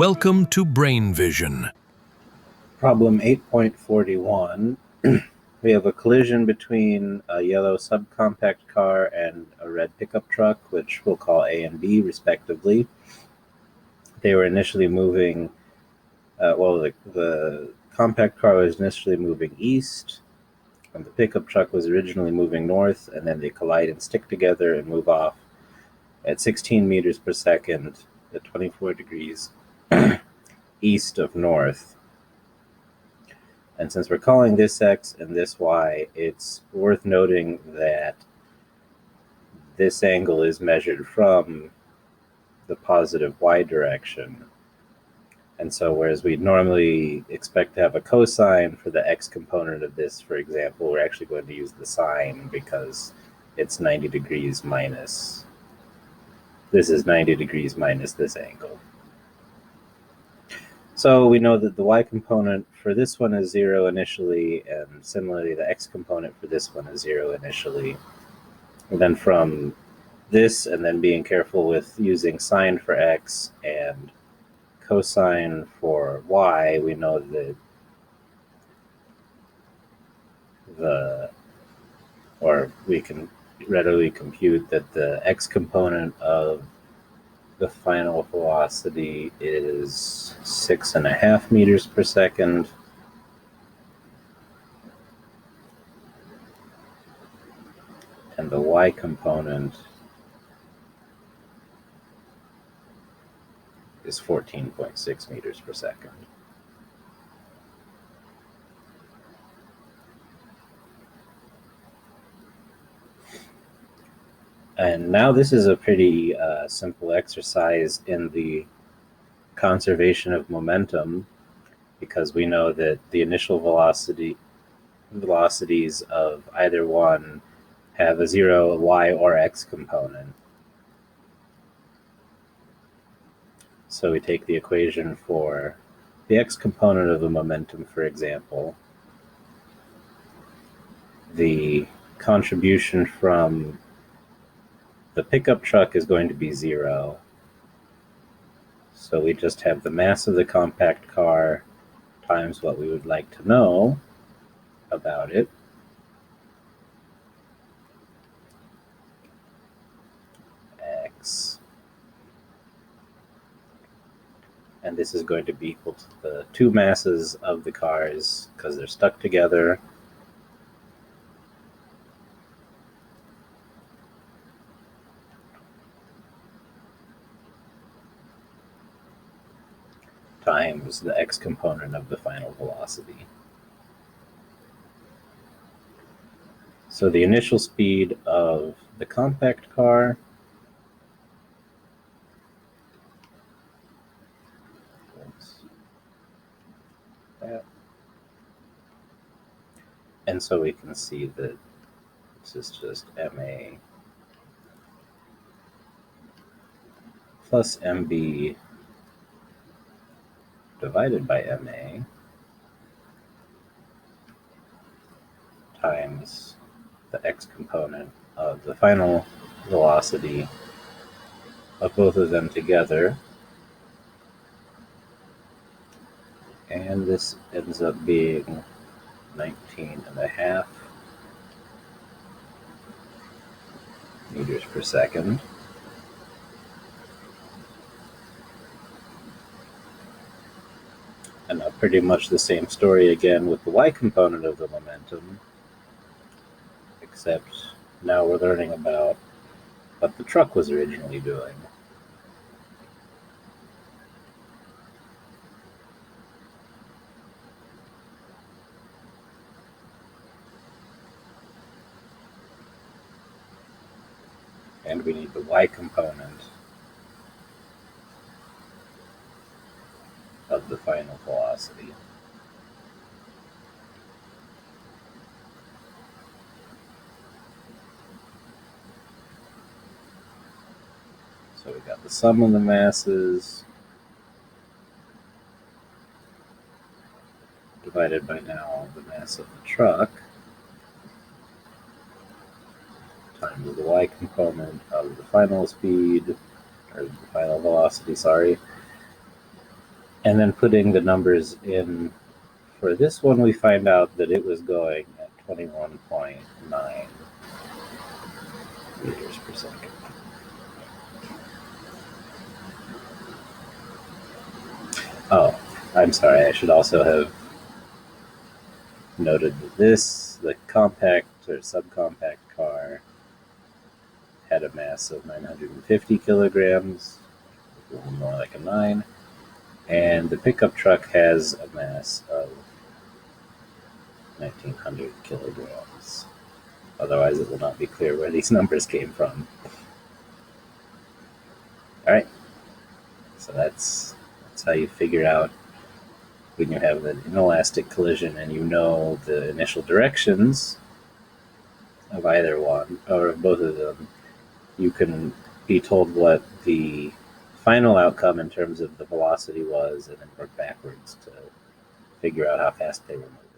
Welcome to Brain Vision. Problem 8.41. We have a collision between a yellow subcompact car and a red pickup truck, which we'll call A and B respectively. They were initially moving, the compact car was initially moving east, and the pickup truck was originally moving north, and then they collide and stick together and move off at 16 meters per second at 24 degrees east of north. And since we're calling this x and this y, it's worth noting that this angle is measured from the positive y direction. And so whereas we'd normally expect to have a cosine for the x component of this, for example, we're actually going to use the sine because it's 90 degrees minus. This is 90 degrees minus this angle. So we know that the y component for this one is 0 initially, and similarly the x component for this one is 0 initially. And then from this, and then being careful with using sine for x and cosine for y, we know that we can readily compute that the x component of the final velocity is 6.5 meters per second. And the y component is 14.6 meters per second. And now this is a pretty simple exercise in the conservation of momentum, because we know that the initial velocities of either one have a 0 y or x component. So we take the equation for the x component of the momentum, for example. The contribution from the pickup truck is going to be 0. So we just have the mass of the compact car times what we would like to know about it. X. And this is going to be equal to the two masses of the cars because they're stuck together. Times the x component of the final velocity. So the initial speed of the compact car and so we can see that this is just ma plus mb divided by ma times the x component of the final velocity of both of them together. And this ends up being 19.5 meters per second. And now pretty much the same story again with the y component of the momentum, except now we're learning about what the truck was originally doing. And we need the y component of the final velocity. So we got the sum of the masses divided by now the mass of the truck times the y component of the final speed, or the final velocity, sorry, And then putting the numbers in for this one, we find out that it was going at 21.9 meters per second. Oh, I'm sorry, I should also have noted that the compact or subcompact car, had a mass of 950 kilograms, a little more like a 9, and the pickup truck has a mass of 1900 kilograms. Otherwise, it will not be clear where these numbers came from. All right, so that's how you figure out when you have an inelastic collision and you know the initial directions of either one or of both of them. You can be told what the final outcome in terms of the velocity was, and then work backwards to figure out how fast they were moving.